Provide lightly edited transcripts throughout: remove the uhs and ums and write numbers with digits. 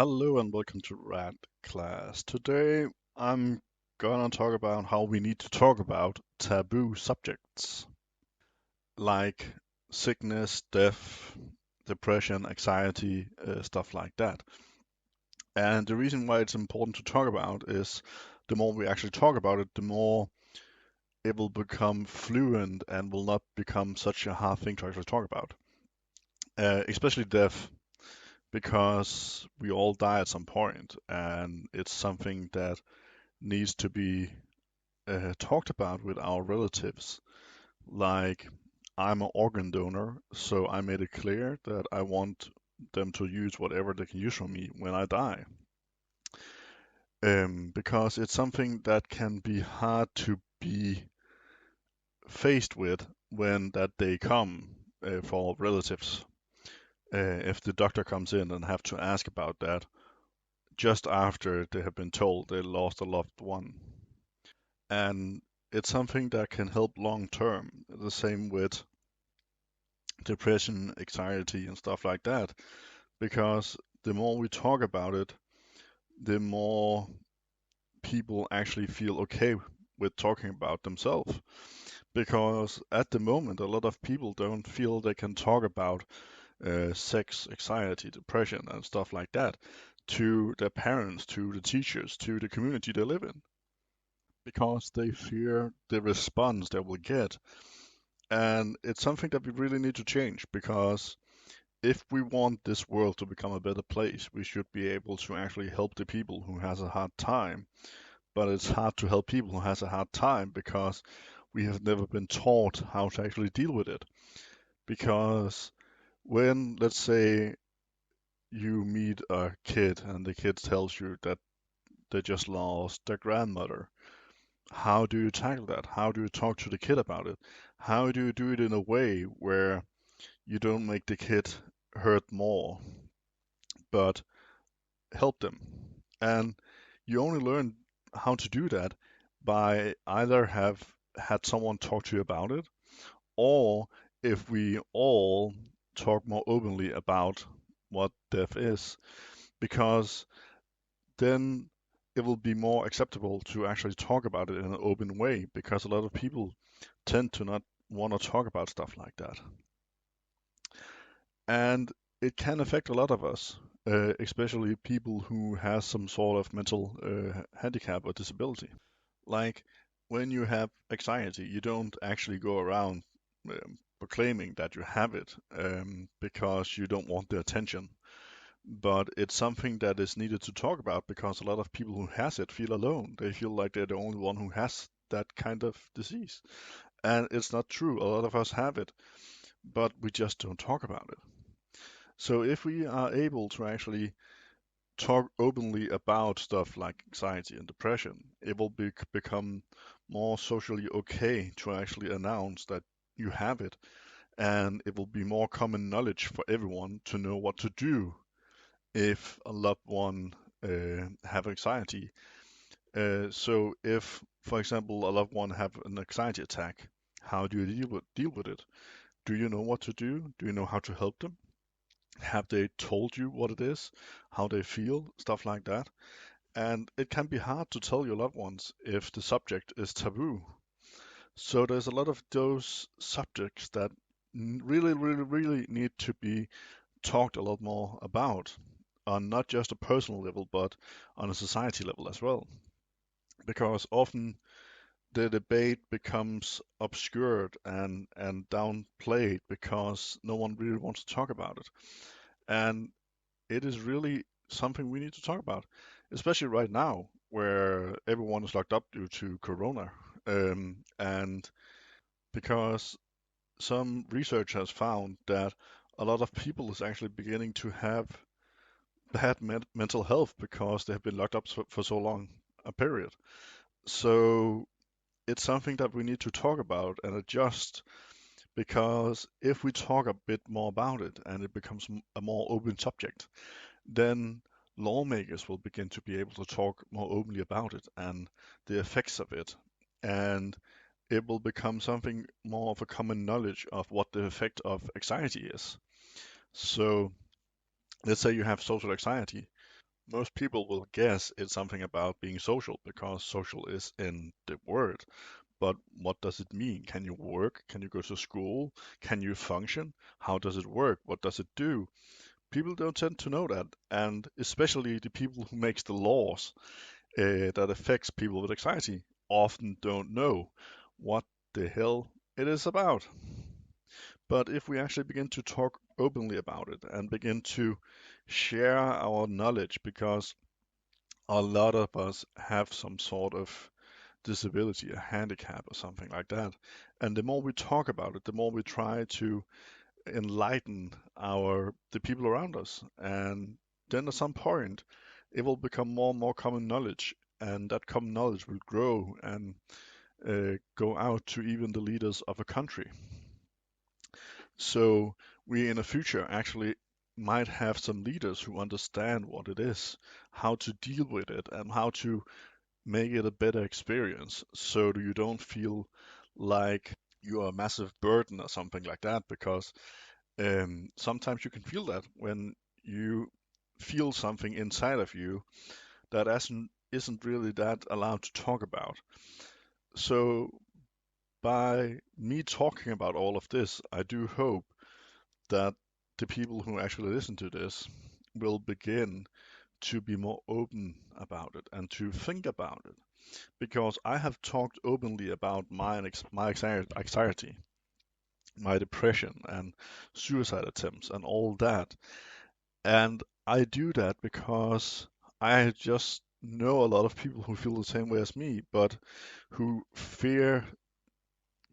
Hello and welcome to Rad Class. Today I'm gonna talk about how we need to talk about taboo subjects like sickness, death, depression, anxiety, stuff like that. And the reason why it's important to talk about is the more we actually talk about it, the more it will become fluent and will not become such a hard thing to actually talk about. Especially death, because we all die at some point, and it's something that needs to be talked about with our relatives. Like, I'm an organ donor, so I made it clear that I want them to use whatever they can use from me when I die. Because it's something that can be hard to be faced with when that day come for relatives. If the doctor comes in and have to ask about that just after they have been told they lost a loved one. And it's something that can help long term. The same with depression, anxiety, and stuff like that. Because the more we talk about it, the more people actually feel okay with talking about themselves. Because at the moment, a lot of people don't feel they can talk about sex, anxiety, depression, and stuff like that to their parents, to the teachers, to the community they live in, because they fear the response they will get. And it's something that we really need to change, because if we want this world to become a better place, we should be able to actually help the people who has a hard time. But it's hard to help people who has a hard time because we have never been taught how to actually deal with it. Because when, let's say, you meet a kid and the kid tells you that they just lost their grandmother, how do you tackle that? How do you talk to the kid about it? How do you do it in a way where you don't make the kid hurt more, but help them? And you only learn how to do that by either have had someone talk to you about it, or if we all talk more openly about what death is, because then it will be more acceptable to actually talk about it in an open way, because a lot of people tend to not want to talk about stuff like that. And it can affect a lot of us, especially people who has some sort of mental handicap or disability. Like, when you have anxiety, you don't actually go around proclaiming that you have it, because you don't want the attention. But it's something that is needed to talk about, because a lot of people who has it feel alone. They feel like they're the only one who has that kind of disease. And it's not true. A lot of us have it, but we just don't talk about it. So if we are able to actually talk openly about stuff like anxiety and depression, it will become more socially okay to actually announce that you have it, and it will be more common knowledge for everyone to know what to do if a loved one have anxiety. So if, for example, a loved one have an anxiety attack, how do you deal with it? Do you know what to do? Do you know how to help them? Have they told you what it is, how they feel, stuff like that? And it can be hard to tell your loved ones if the subject is taboo. So there's a lot of those subjects that really, really, really need to be talked a lot more about, on not just a personal level, but on a society level as well. Because often the debate becomes obscured and downplayed because no one really wants to talk about it. And it is really something we need to talk about, especially right now where everyone is locked up due to Corona. And because some research has found that a lot of people is actually beginning to have bad mental health because they have been locked up for so long a period. So it's something that we need to talk about and adjust, because if we talk a bit more about it and it becomes a more open subject, then lawmakers will begin to be able to talk more openly about it and the effects of it. And it will become something more of a common knowledge of what the effect of anxiety is. So let's say you have social anxiety. Most people will guess it's something about being social because social is in the word. But what does it mean? Can you work? Can you go to school? Can you function? How does it work? What does it do? People don't tend to know that, and especially the people who makes the laws that affects people with anxiety often don't know what the hell it is about. But if we actually begin to talk openly about it and begin to share our knowledge, because a lot of us have some sort of disability, a handicap, or something like that. And the more we talk about it, the more we try to enlighten the people around us. And then at some point, it will become more and more common knowledge, and that common knowledge will grow and go out to even the leaders of a country. So we in the future actually might have some leaders who understand what it is, how to deal with it, and how to make it a better experience so you don't feel like you are a massive burden or something like that. Because sometimes you can feel that when you feel something inside of you that isn't really that allowed to talk about. So by me talking about all of this, I do hope that the people who actually listen to this will begin to be more open about it and to think about it. Because I have talked openly about my anxiety, my depression, and suicide attempts, and all that. And I do that because I just know a lot of people who feel the same way as me, but who fear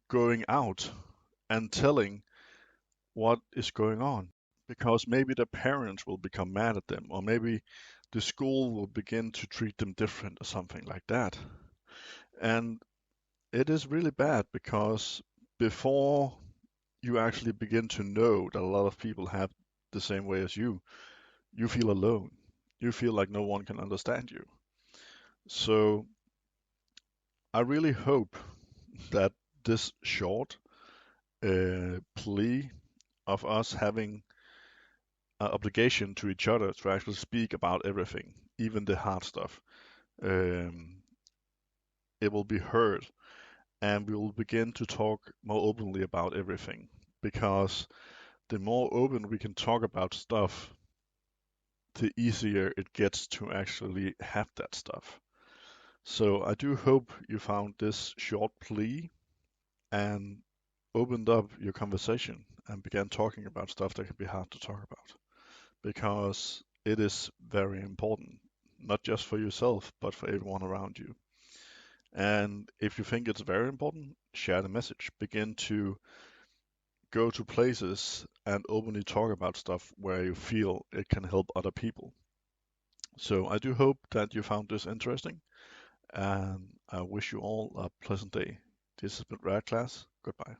going out and telling what is going on because maybe their parents will become mad at them, or maybe the school will begin to treat them different, or something like that. And it is really bad because before you actually begin to know that a lot of people have the same way as you feel alone. You feel like no one can understand you. So I really hope that this short plea of us having an obligation to each other to actually speak about everything, even the hard stuff, um, it will be heard, and we will begin to talk more openly about everything. Because the more open we can talk about stuff, the easier it gets to actually have that stuff. So I do hope you found this short plea and opened up your conversation and began talking about stuff that can be hard to talk about, because it is very important, not just for yourself, but for everyone around you. And if you think it's very important, share the message. Begin to go to places and openly talk about stuff where you feel it can help other people. So I do hope that you found this interesting, and I wish you all a pleasant day. This has been Rad Class. Goodbye.